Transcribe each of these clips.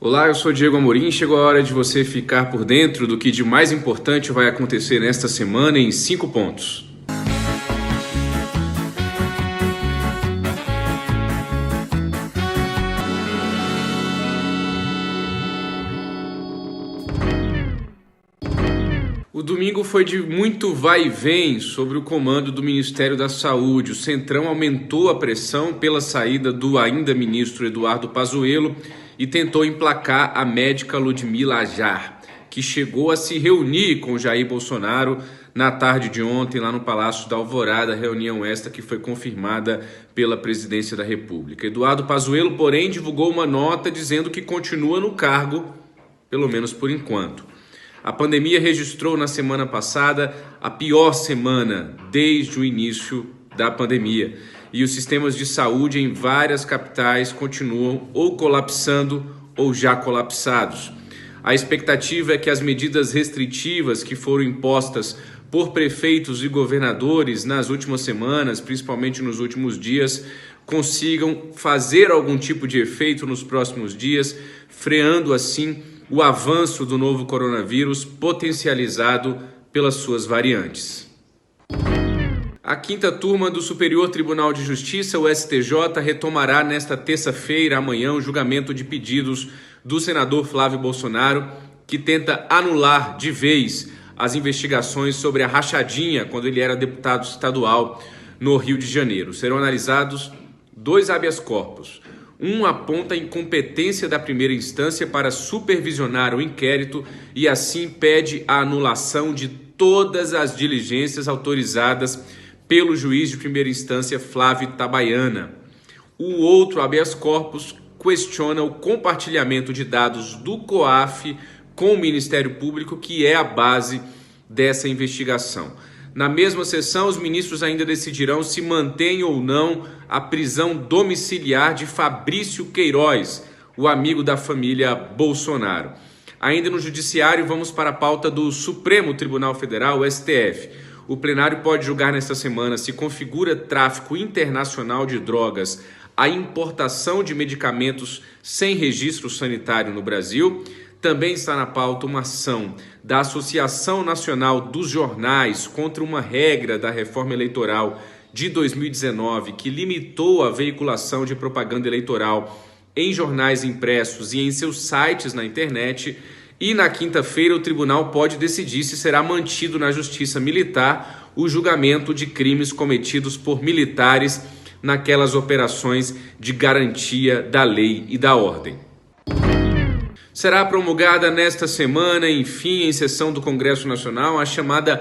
Olá, eu sou Diego Amorim. Chegou a hora de você ficar por dentro do que de mais importante vai acontecer nesta semana em 5 pontos. O domingo foi de muito vai e vem sobre o comando do Ministério da Saúde. O Centrão aumentou a pressão pela saída do ainda ministro Eduardo Pazuello e tentou emplacar a médica Ludmila Ajar, que chegou a se reunir com Jair Bolsonaro na tarde de ontem lá no Palácio da Alvorada, reunião esta que foi confirmada pela Presidência da República. Eduardo Pazuello, porém, divulgou uma nota dizendo que continua no cargo, pelo menos por enquanto. A pandemia registrou na semana passada a pior semana desde o início da pandemia e os sistemas de saúde em várias capitais continuam ou colapsando ou já colapsados. A expectativa é que as medidas restritivas que foram impostas por prefeitos e governadores nas últimas semanas, principalmente nos últimos dias, consigam fazer algum tipo de efeito nos próximos dias, freando assim o avanço do novo coronavírus potencializado pelas suas variantes. A quinta turma do Superior Tribunal de Justiça, o STJ, retomará nesta terça-feira, amanhã, o julgamento de pedidos do senador Flávio Bolsonaro, que tenta anular de vez as investigações sobre a rachadinha quando ele era deputado estadual no Rio de Janeiro. Serão analisados 2 habeas corpus. Um aponta a incompetência da primeira instância para supervisionar o inquérito e assim pede a anulação de todas as diligências autorizadas pelo juiz de primeira instância Flávio Itabaiana. O outro habeas corpus questiona o compartilhamento de dados do COAF com o Ministério Público, que é a base dessa investigação. Na mesma sessão, os ministros ainda decidirão se mantém ou não a prisão domiciliar de Fabrício Queiroz, o amigo da família Bolsonaro. Ainda no Judiciário, vamos para a pauta do Supremo Tribunal Federal, o STF. O plenário pode julgar nesta semana se configura tráfico internacional de drogas a importação de medicamentos sem registro sanitário no Brasil. Também está na pauta uma ação da Associação Nacional dos Jornais contra uma regra da reforma eleitoral de 2019 que limitou a veiculação de propaganda eleitoral em jornais impressos e em seus sites na internet. E na quinta-feira o tribunal pode decidir se será mantido na Justiça Militar o julgamento de crimes cometidos por militares naquelas operações de garantia da lei e da ordem. Será promulgada nesta semana, enfim, em sessão do Congresso Nacional, a chamada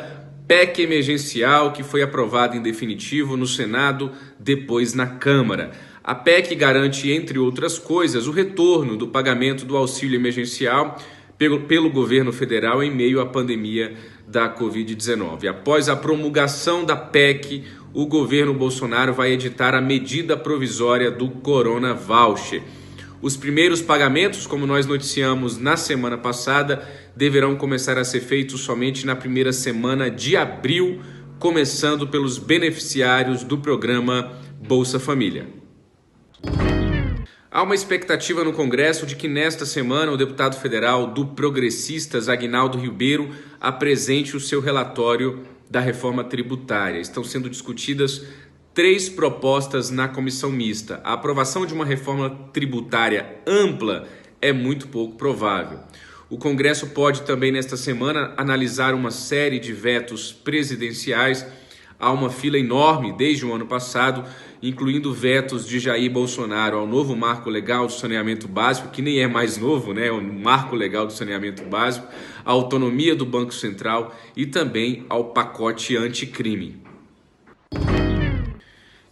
PEC emergencial, que foi aprovada em definitivo no Senado, depois na Câmara. A PEC garante, entre outras coisas, o retorno do pagamento do auxílio emergencial pelo governo federal em meio à pandemia da Covid-19. Após a promulgação da PEC, o governo Bolsonaro vai editar a medida provisória do Corona Voucher. Os primeiros pagamentos, como nós noticiamos na semana passada, deverão começar a ser feitos somente na primeira semana de abril, começando pelos beneficiários do programa Bolsa Família. Há uma expectativa no Congresso de que nesta semana o deputado federal do Progressistas, Aguinaldo Ribeiro, apresente o seu relatório da reforma tributária. Estão sendo discutidas 3 propostas na comissão mista. A aprovação de uma reforma tributária ampla é muito pouco provável. O Congresso pode também, nesta semana, analisar uma série de vetos presidenciais. Há uma fila enorme desde o ano passado, incluindo vetos de Jair Bolsonaro ao novo marco legal do saneamento básico, que nem é mais novo, né? O marco legal do saneamento básico, a autonomia do Banco Central e também ao pacote anticrime.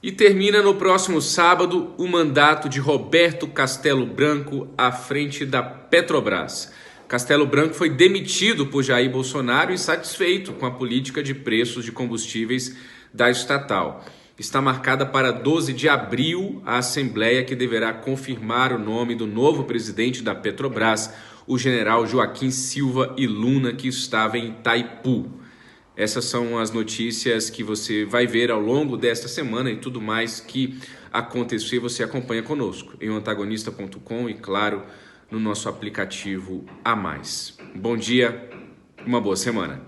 E termina no próximo sábado o mandato de Roberto Castelo Branco à frente da Petrobras. Castelo Branco foi demitido por Jair Bolsonaro, insatisfeito com a política de preços de combustíveis da estatal. Está marcada para 12 de abril a Assembleia que deverá confirmar o nome do novo presidente da Petrobras, o general Joaquim Silva e Luna, que estava em Itaipu. Essas são as notícias que você vai ver ao longo desta semana e tudo mais que acontecer você acompanha conosco em antagonista.com e, claro, no nosso aplicativo A Mais. Bom dia, uma boa semana.